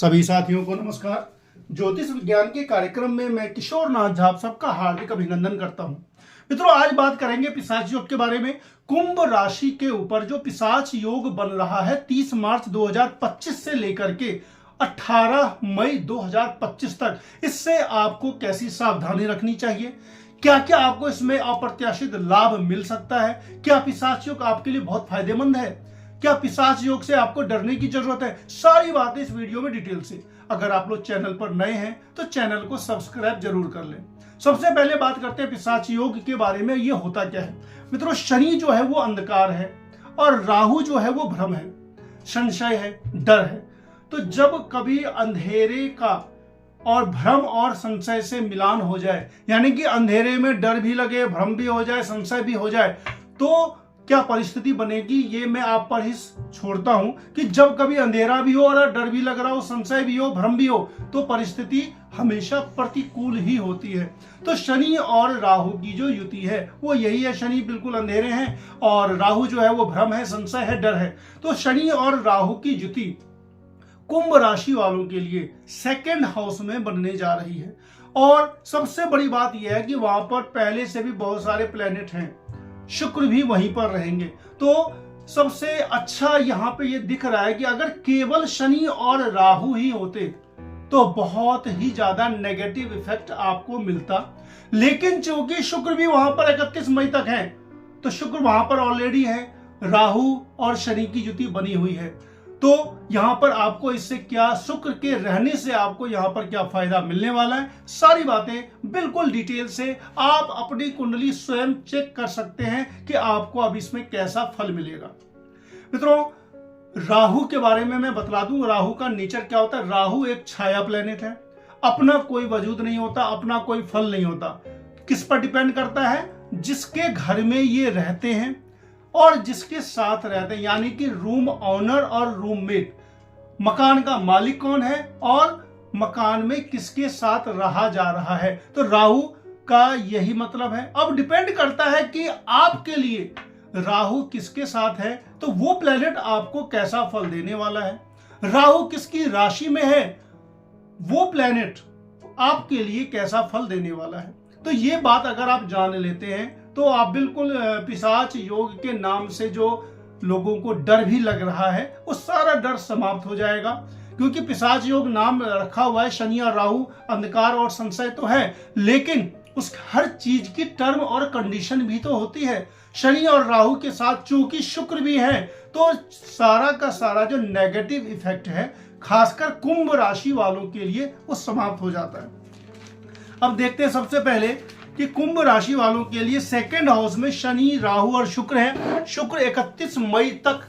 सभी साथियों को नमस्कार। ज्योतिष विज्ञान के कार्यक्रम में मैं किशोर नाथ झा आप सबका हार्दिक अभिनंदन करता हूं। मित्रों, आज बात करेंगे पिशाच योग के बारे में। कुंभ राशि के ऊपर जो पिशाच योग बन रहा है 30 मार्च 2025 से लेकर के 18 मई 2025 तक, इससे आपको कैसी सावधानी रखनी चाहिए, क्या क्या आपको इसमें अप्रत्याशित लाभ मिल सकता है, क्या पिशाच योग आपके लिए बहुत फायदेमंद है, क्या पिशाच योग से आपको डरने की जरूरत है, सारी बातें इस वीडियो में डिटेल से। अगर आप लोग चैनल पर नए हैं तो चैनल को सब्सक्राइब जरूर कर लें। सबसे पहले बात करते हैं पिशाच योग के बारे में। ये होता क्या है मित्रों? शनि जो है वो अंधकार है और राहु जो है वो भ्रम है, संशय है, डर है। तो जब कभी अंधेरे का और भ्रम और संशय से मिलान हो जाए, यानी कि अंधेरे में डर भी लगे, भ्रम भी हो जाए, संशय भी हो जाए, तो क्या परिस्थिति बनेगी, ये मैं आप पर ही छोड़ता हूं कि जब कभी अंधेरा भी हो और डर भी लग रहा हो, संशय भी हो, भ्रम भी हो, तो परिस्थिति हमेशा प्रतिकूल ही होती है। तो शनि और राहु की जो युति है वो यही है। शनि बिल्कुल अंधेरे हैं और राहु जो है वो भ्रम है, संशय है, डर है। तो शनि और राहु की युति कुंभ राशि वालों के लिए सेकंड हाउस में बनने जा रही है। और सबसे बड़ी बात यह है कि वहां पर पहले से भी बहुत सारे प्लेनेट हैं, शुक्र भी वहीं पर रहेंगे। तो सबसे अच्छा यहां पे ये दिख रहा है कि अगर केवल शनि और राहु ही होते तो बहुत ही ज्यादा नेगेटिव इफेक्ट आपको मिलता, लेकिन चूंकि शुक्र भी वहां पर 31 मई तक है, तो शुक्र वहां पर ऑलरेडी है, राहु और शनि की युति बनी हुई है। तो यहां पर आपको इससे क्या, शुक्र के रहने से आपको यहां पर क्या फायदा मिलने वाला है, सारी बातें बिल्कुल डिटेल से आप अपनी कुंडली स्वयं चेक कर सकते हैं कि आपको अब इसमें कैसा फल मिलेगा। मित्रों, राहु के बारे में मैं बतला दूं, राहु का नेचर क्या होता है। राहु एक छाया प्लेनेट है, अपना कोई वजूद नहीं होता, अपना कोई फल नहीं होता। किस पर डिपेंड करता है? जिसके घर में ये रहते हैं और जिसके साथ रहते हैं, यानी कि रूम ऑनर और रूममेट, मकान का मालिक कौन है और मकान में किसके साथ रहा जा रहा है। तो राहु का यही मतलब है। अब डिपेंड करता है कि आपके लिए राहु किसके साथ है, तो वो प्लेनेट आपको कैसा फल देने वाला है। राहु किसकी राशि में है, वो प्लेनेट आपके लिए कैसा फल देने वाला है। तो ये बात अगर आप जान लेते हैं तो आप बिल्कुल पिशाच योग के नाम से जो लोगों को डर भी लग रहा है वो सारा डर समाप्त हो जाएगा। क्योंकि पिशाच योग नाम रखा हुआ है, शनि और राहु, अंधकार और संशय तो है, लेकिन उस हर चीज की टर्म और कंडीशन भी तो होती है। शनि और राहु के साथ चूंकि शुक्र भी है, तो सारा का सारा जो नेगेटिव इफेक्ट है खासकर कुंभ राशि वालों के लिए वो समाप्त हो जाता है। अब देखते हैं सबसे पहले कि कुंभ राशि वालों के लिए सेकंड हाउस में शनि, राहु और शुक्र है। शुक्र 31 मई तक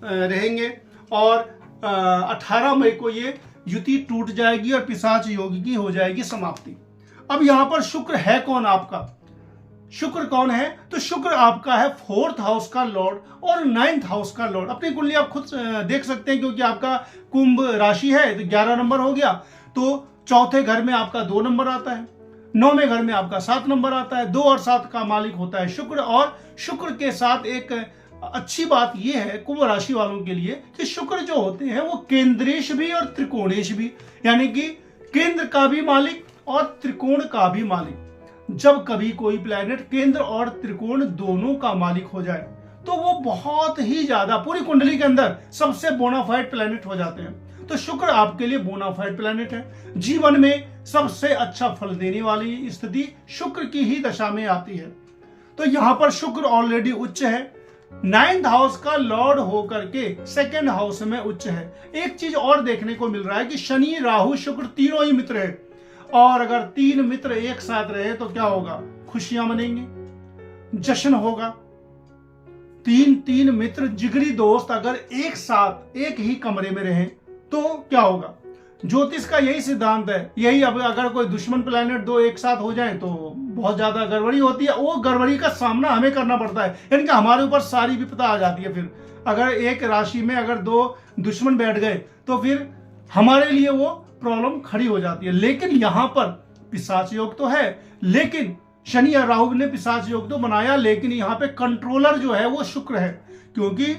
रहेंगे और 18 मई को ये युति टूट जाएगी और पिशाच योग की हो जाएगी समाप्ति। अब यहां पर शुक्र है कौन आपका? शुक्र कौन है? तो शुक्र आपका है 4th हाउस का लॉर्ड और 9th हाउस का लॉर्ड। अपनी कुंडली आप खुद देख सकते हैं, क्योंकि आपका कुंभ राशि है तो 11 नंबर हो गया, तो चौथे घर में आपका 2 नंबर आता है, 9वें घर में आपका 7 नंबर आता है। 2 और 7 का मालिक होता है शुक्र। और शुक्र के साथ एक अच्छी बात यह है कुंभ राशि वालों के लिए कि शुक्र जो होते हैं वो केंद्रेश भी और त्रिकोणेश भी, यानी कि केंद्र का भी मालिक और त्रिकोण का भी मालिक। जब कभी कोई प्लेनेट केंद्र और त्रिकोण दोनों का मालिक हो जाए तो वो बहुत ही ज्यादा पूरी कुंडली के अंदर सबसे बोनाफाइड प्लेनेट हो जाते हैं। तो शुक्र आपके लिए बोनाफाइड प्लेनेट है। जीवन में सबसे अच्छा फल देने वाली स्थिति शुक्र की ही दशा में आती है। तो यहां पर शुक्र ऑलरेडी उच्च है, 9th हाउस का लॉर्ड होकर के सेकंड हाउस में उच्च है। एक चीज और देखने को मिल रहा है कि शनि, राहु, शुक्र तीनों ही मित्र है, और अगर 3 मित्र एक साथ रहे तो क्या होगा? खुशियां मनेंगे, जश्न होगा। 3 मित्र, जिगरी दोस्त अगर एक साथ एक ही कमरे में रहे तो क्या होगा? ज्योतिष का यही सिद्धांत है, यही। अब अगर कोई दुश्मन प्लेनेट 2 एक साथ हो जाए तो बहुत ज्यादा गड़बड़ी होती है। वो गड़बड़ी का सामना हमें करना पड़ता है, यानी कि हमारे ऊपर सारी विपदा आ जाती है। फिर अगर एक राशि में अगर 2 दुश्मन बैठ गए तो फिर हमारे लिए वो प्रॉब्लम खड़ी हो जाती है। लेकिन यहां पर पिशाच योग तो है, लेकिन शनि और राहु ने पिशाच योग तो बनाया, लेकिन यहां पे कंट्रोलर जो है वो शुक्र है। क्योंकि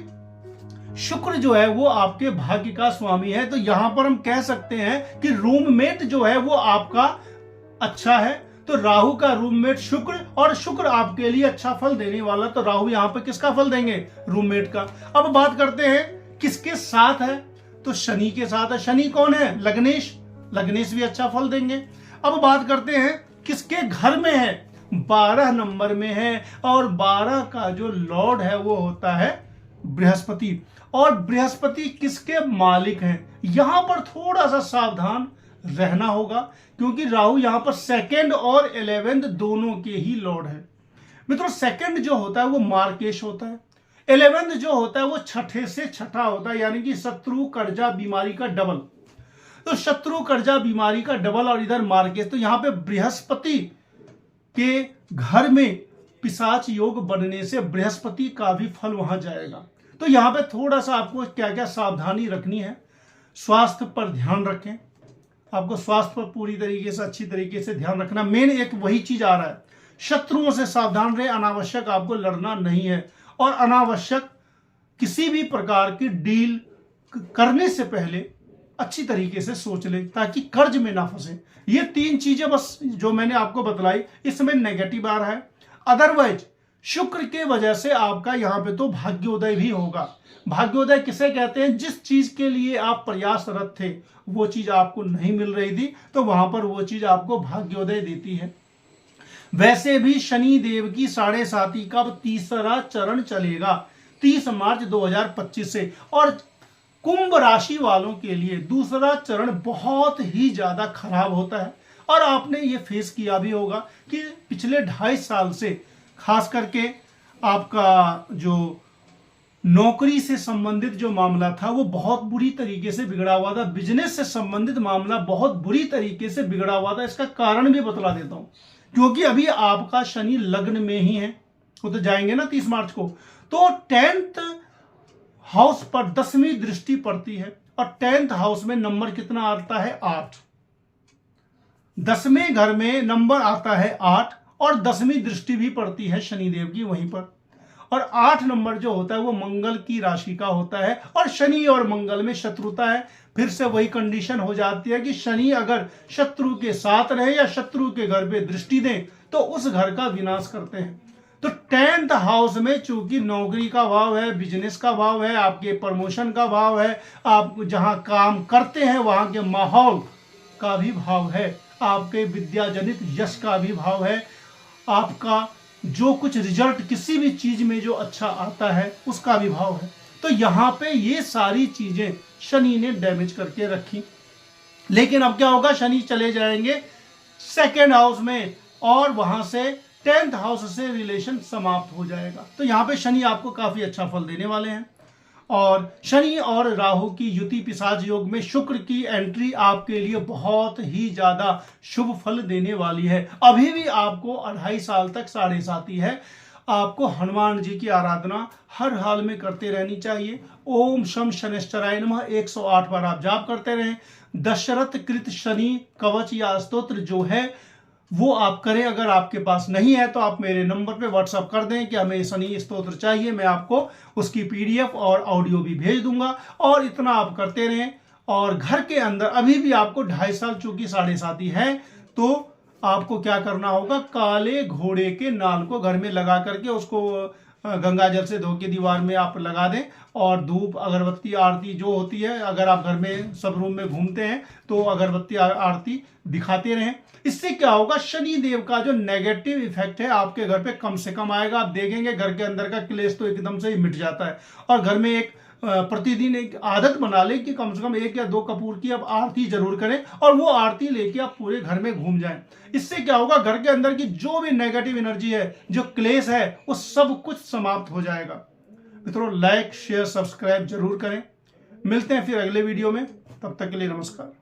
शुक्र जो है वो आपके भाग्य का स्वामी है, तो यहां पर हम कह सकते हैं कि रूममेट जो है वो आपका अच्छा है। तो राहु का रूममेट शुक्र, और शुक्र आपके लिए अच्छा फल देने वाला, तो राहु यहां पर किसका फल देंगे? रूममेट का। अब बात करते हैं किसके साथ है, तो शनि के साथ है। शनि कौन है? लग्नेश। लग्नेश भी अच्छा फल देंगे। अब बात करते हैं किसके घर में है? 12 नंबर में है, और 12 का जो लॉर्ड है वो होता है बृहस्पति। और बृहस्पति किसके मालिक हैं? यहां पर थोड़ा सा सावधान रहना होगा, क्योंकि राहु यहां पर सेकंड और 11th दोनों के ही लॉर्ड है। मित्रों, सेकंड जो होता है वो मार्केश होता है, 11th जो होता है वो छठे से छठा होता है, यानी कि शत्रु कर्जा बीमारी का डबल। तो शत्रु कर्जा बीमारी का डबल और इधर मार्केश, तो यहां पे बृहस्पति के घर में पिशाच योग बनने से बृहस्पति का भी फल वहां जाएगा। तो यहां पे थोड़ा सा आपको क्या क्या सावधानी रखनी है। स्वास्थ्य पर ध्यान रखें, आपको स्वास्थ्य पर पूरी तरीके से अच्छी तरीके से ध्यान रखना। मेन एक वही चीज आ रहा है, शत्रुओं से सावधान रहे, अनावश्यक आपको लड़ना नहीं है, और अनावश्यक किसी भी प्रकार की डील करने से पहले अच्छी तरीके से सोच ले, ताकि कर्ज में ना फंसे। ये 3 चीजें बस जो मैंने आपको बतलाई, इसमें नेगेटिव आ रहा है। अदरवाइज शुक्र के वजह से आपका यहाँ पे तो भाग्योदय भी होगा। भाग्योदय किसे कहते हैं? जिस चीज के लिए आप प्रयासरत थे वो चीज आपको नहीं मिल रही थी, तो वहां पर वो चीज आपको भाग्योदय देती है। वैसे भी शनि देव की 7.5 का 3रा चरण चलेगा 30 मार्च 2025 से, और कुंभ राशि वालों के लिए दूसरा चरण बहुत ही ज्यादा खराब होता है। और आपने ये फेस किया भी होगा कि पिछले 2.5 साल से खास करके आपका जो नौकरी से संबंधित जो मामला था वो बहुत बुरी तरीके से बिगड़ा हुआ था। बिजनेस से संबंधित मामला बहुत बुरी तरीके से बिगड़ा हुआ था। इसका कारण भी बतला देता हूं, क्योंकि अभी आपका शनि लग्न में ही है, वो तो जाएंगे ना 30 मार्च को। तो 10th हाउस पर 10वीं दृष्टि पड़ती है, और 10th हाउस में नंबर कितना आता है? 8। 10वें घर में नंबर आता है 8, और 10वीं दृष्टि भी पड़ती है शनिदेव की वहीं पर। और 8 नंबर जो होता है वो मंगल की राशि का होता है, और शनि और मंगल में शत्रुता है। फिर से वही कंडीशन हो जाती है कि शनि अगर शत्रु के साथ रहे या शत्रु के घर पे दृष्टि दें तो उस घर का विनाश करते हैं। तो 10th हाउस में चूंकि नौकरी का भाव है, बिजनेस का भाव है, आपके प्रमोशन का भाव है, आप जहां काम करते हैं वहां के माहौल का भी भाव है, आपके विद्याजनित यश का भी भाव है, आपका जो कुछ रिजल्ट किसी भी चीज में जो अच्छा आता है उसका भी भाव है। तो यहाँ पे ये सारी चीजें शनि ने डैमेज करके रखी। लेकिन अब क्या होगा? शनि चले जाएंगे 2nd हाउस में, और वहां से 10th हाउस से रिलेशन समाप्त हो जाएगा। तो यहाँ पे शनि आपको काफी अच्छा फल देने वाले हैं। और शनि और राहु की युति पिशाच योग में शुक्र की एंट्री आपके लिए बहुत ही ज्यादा शुभ फल देने वाली है। अभी भी आपको 2.5 साल तक 7.5 है। आपको हनुमान जी की आराधना हर हाल में करते रहनी चाहिए। ओम शम शनिश्चराय नमः 108 बार आप जाप करते रहें। दशरथ कृत शनि कवच या स्तोत्र जो है वो आप करें। अगर आपके पास नहीं है तो आप मेरे नंबर पे व्हाट्सअप कर दें कि हमें शनि स्तोत्र चाहिए, मैं आपको उसकी PDF और ऑडियो भी भेज दूंगा। और इतना आप करते रहें। और घर के अंदर अभी भी आपको 2.5 साल चूंकि 7.5 है, तो आपको क्या करना होगा? काले घोड़े के नाल को घर में लगा करके उसको गंगा जल से धो के दीवार में आप लगा दें, और धूप अगरबत्ती आरती जो होती है, अगर आप घर में सब रूम में घूमते हैं तो अगरबत्ती आरती दिखाते रहें। इससे क्या होगा? शनि देव का जो नेगेटिव इफेक्ट है आपके घर पे कम से कम आएगा। आप देखेंगे घर के अंदर का क्लेश तो एकदम से ही मिट जाता है। और घर में एक प्रतिदिन एक आदत बना ले कि कम से कम 1 या 2 कपूर की आप आरती जरूर करें, और वो आरती लेके आप पूरे घर में घूम जाएं। इससे क्या होगा? घर के अंदर की जो भी नेगेटिव एनर्जी है, जो क्लेश है, वो सब कुछ समाप्त हो जाएगा। मित्रों, लाइक शेयर सब्सक्राइब जरूर करें। मिलते हैं फिर अगले वीडियो में, तब तक के लिए नमस्कार।